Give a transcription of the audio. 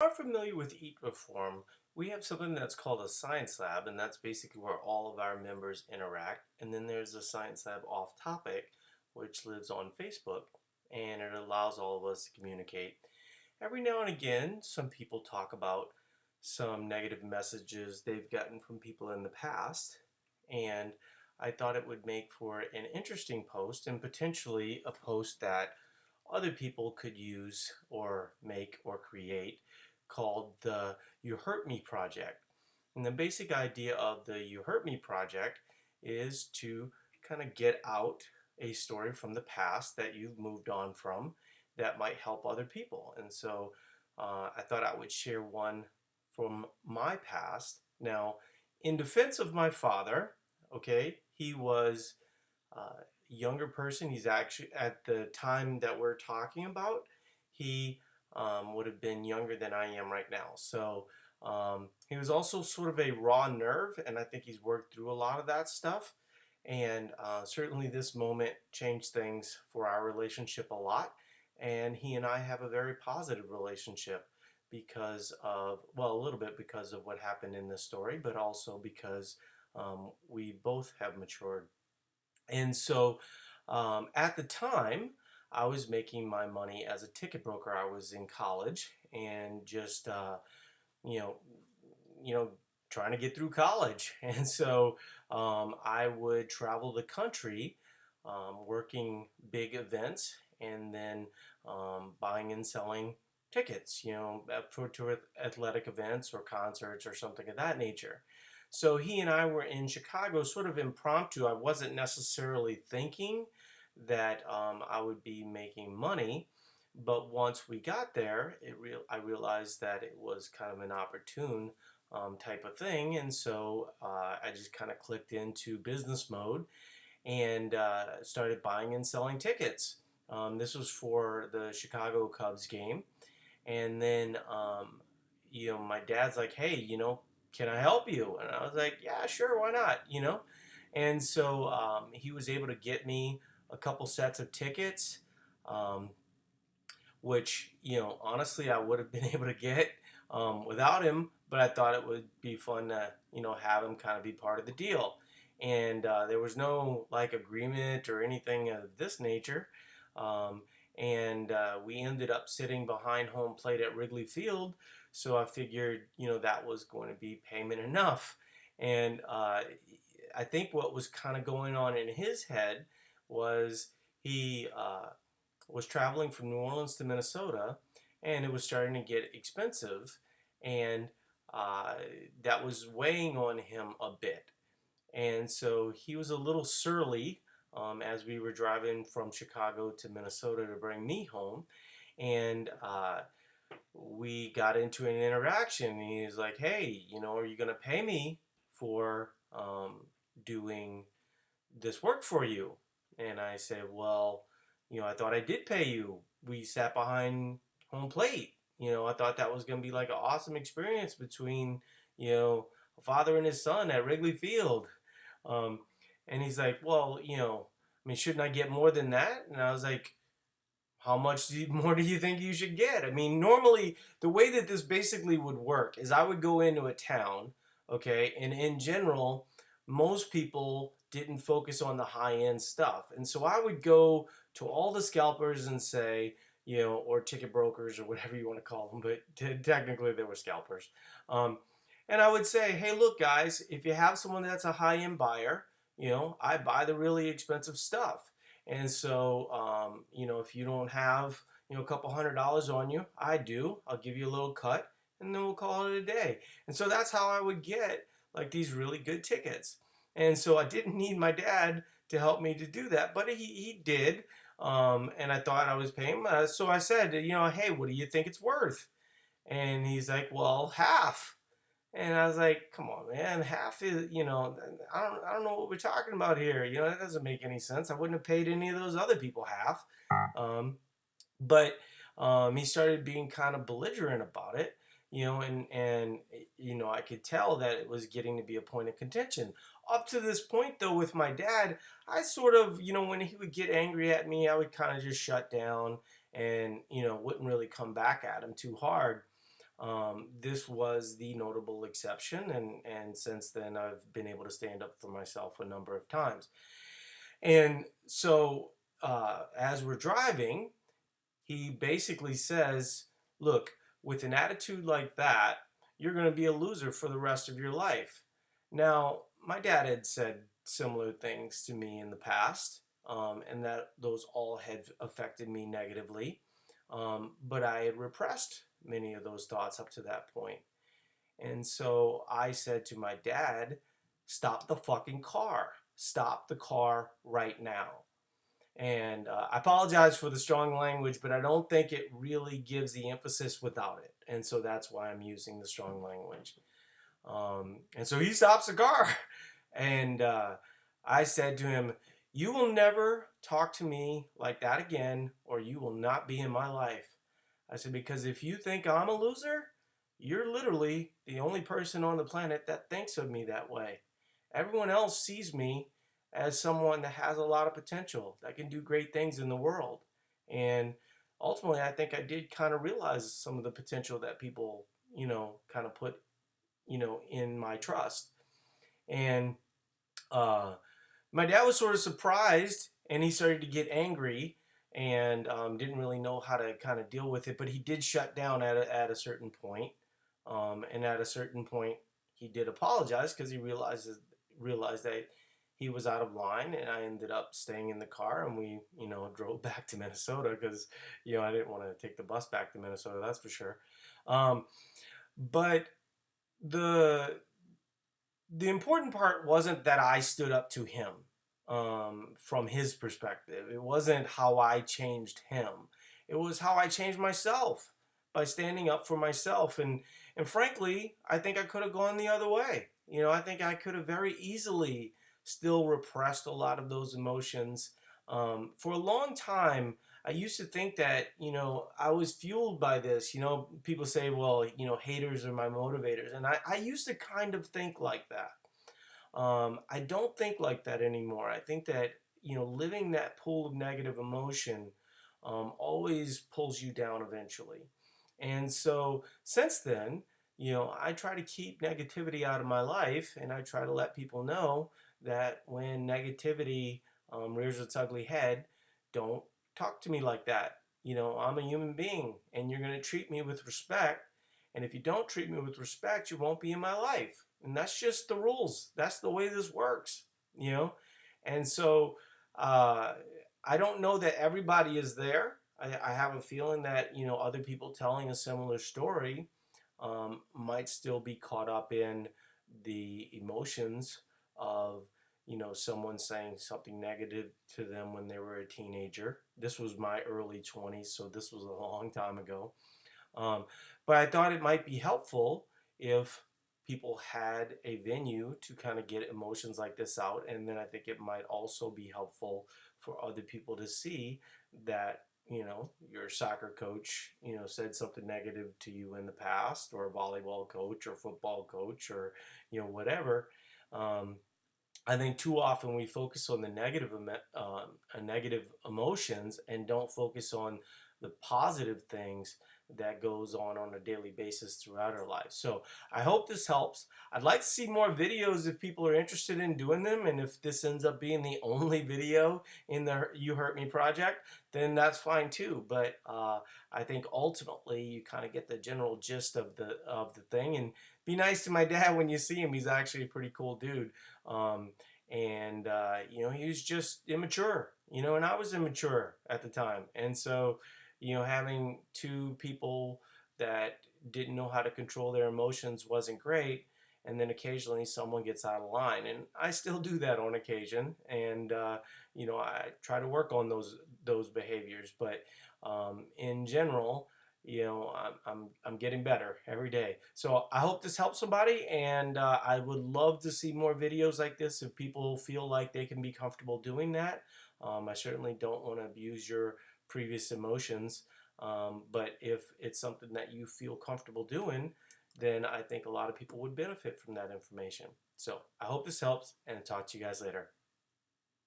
are familiar with Eat Reform, we have something that's called a science lab, and that's basically where all of our members interact. And then there's a science lab off topic, which lives on Facebook, and it allows all of us to communicate. Every now and again, some people talk about some negative messages they've gotten from people in the past, and I thought it would make for an interesting post and potentially a post that other people could use or make or create called the You Hurt Me Project. And the basic idea of the You Hurt Me Project is to kind of get out a story from the past that you've moved on from that might help other people. And so I thought I would share one from my past. Now, in defense of my father, okay, he was younger person. He's actually, at the time that we're talking about, he would have been younger than I am right now. So he was also sort of a raw nerve, and I think he's worked through a lot of that stuff. And certainly this moment changed things for our relationship a lot. And he and I have a very positive relationship because of, well, a little bit because of what happened in this story, but also because we both have matured. And so at the time, I was making my money as a ticket broker. I was in college and just, you know, you know, trying to get through college. And so I would travel the country working big events and then buying and selling tickets, for to athletic events or concerts or something of that nature. So he and I were in Chicago, sort of impromptu. I wasn't necessarily thinking that I would be making money, but once we got there, I realized that it was kind of an opportune type of thing, and so I just kind of clicked into business mode and started buying and selling tickets. This was for the Chicago Cubs game, and then my dad's like, "Hey, can I help you?" And I was like, "Yeah, sure, why not?" And so he was able to get me a couple sets of tickets, um, which honestly I would have been able to get without him, but I thought it would be fun to have him kind of be part of the deal. And there was no like agreement or anything of this nature. Um, and we ended up sitting behind home plate at Wrigley Field, so I figured that was going to be payment enough. And I think what was kind of going on in his head was he was traveling from New Orleans to Minnesota, and it was starting to get expensive, and uh, that was weighing on him a bit. And so he was a little surly as we were driving from Chicago to Minnesota to bring me home, and we got into an interaction. And he was like, "Hey, are you going to pay me for doing this work for you?" And I said, "Well, I thought I did pay you. We sat behind home plate. I thought that was going to be like an awesome experience between, a father and his son at Wrigley Field." Um, and he's like, "Well, I mean, shouldn't I get more than that?" And I was like, "How much more do you think you should get?" I mean, normally the way that this basically would work is I would go into a town, okay, and in general, most people didn't focus on the high end stuff. And so I would go to all the scalpers and say, or ticket brokers or whatever you want to call them, but technically they were scalpers. Um, and I would say, "Hey, look, guys, if you have someone that's a high end buyer, I buy the really expensive stuff. And so, if you don't have, a couple $100 on you, I do. I'll give you a little cut, and then we'll call it a day." And so that's how I would get like these really good tickets. And so I didn't need my dad to help me to do that, but he did. And I thought I was paying him. So I said, "Hey, what do you think it's worth?" And he's like, "Well, half." And I was like, "Come on, man, half is, I don't know what we're talking about here. That doesn't make any sense. I wouldn't have paid any of those other people half." Um, but he started being kind of belligerent about it, and I could tell that it was getting to be a point of contention. Up to this point, though, with my dad, I sort of, when he would get angry at me, I would kind of just shut down and wouldn't really come back at him too hard. This was the notable exception, and since then I've been able to stand up for myself a number of times. And so as we're driving, he basically says, look, with an attitude like that, you're going to be a loser for the rest of your life. Now, my dad had said similar things to me in the past, and that those all had affected me negatively. But I had repressed many of those thoughts up to that point. And so I said to my dad, stop the fucking car. Stop the car right now. And I apologize for the strong language, but I don't think it really gives the emphasis without it. And so that's why I'm using the strong language. And so he stops the car. And I said to him, you will never talk to me like that again, or you will not be in my life. I said, because if you think I'm a loser, you're literally the only person on the planet that thinks of me that way. Everyone else sees me as someone that has a lot of potential, that can do great things in the world. And ultimately, I think I did kind of realize some of the potential that people, kind of put, in my trust. And uh, my dad was sort of surprised and he started to get angry and didn't really know how to kind of deal with it, but he did shut down at a certain point. And at a certain point, he did apologize because he realized that he was out of line, and I ended up staying in the car and we, drove back to Minnesota because, I didn't want to take the bus back to Minnesota, that's for sure. Um, but the the important part wasn't that I stood up to him from his perspective. It wasn't how I changed him. It was how I changed myself by standing up for myself. And frankly, I think I could have gone the other way. I think I could have very easily still repressed a lot of those emotions. For a long time, I used to think that, I was fueled by this. People say, well, haters are my motivators. And I used to kind of think like that. I don't think like that anymore. I think that, living that pool of negative emotion always pulls you down eventually. And so since then, I try to keep negativity out of my life and I try to let people know that when negativity rears its ugly head, don't talk to me like that. I'm a human being and you're going to treat me with respect. And if you don't treat me with respect, you won't be in my life. And that's just the rules. That's the way this works, you know? And so uh, I don't know that everybody is there. I have a feeling that, other people telling a similar story might still be caught up in the emotions of, someone saying something negative to them when they were a teenager. This was my early 20s, so this was a long time ago. Um, but I thought it might be helpful if people had a venue to kind of get emotions like this out. And then I think it might also be helpful for other people to see that, your soccer coach, said something negative to you in the past, or a volleyball coach or football coach or, whatever. Um, I think too often we focus on the negative emotions and don't focus on the positive things that goes on a daily basis throughout our lives. So I hope this helps. I'd like to see more videos if people are interested in doing them, and if this ends up being the only video in the You Hurt Me project, then that's fine too. But I think ultimately you kind of get the general gist of the thing, and be nice to my dad when you see him. He's actually a pretty cool dude. Um, and he was just immature, and I was immature at the time. And so, having two people that didn't know how to control their emotions wasn't great. And then occasionally someone gets out of line, and I still do that on occasion. And I try to work on those behaviors, but in general, I'm getting better every day. So I hope this helps somebody, and I would love to see more videos like this if people feel like they can be comfortable doing that. I certainly don't want to abuse your previous emotions, but if it's something that you feel comfortable doing, then I think a lot of people would benefit from that information. So I hope this helps, and talk to you guys later.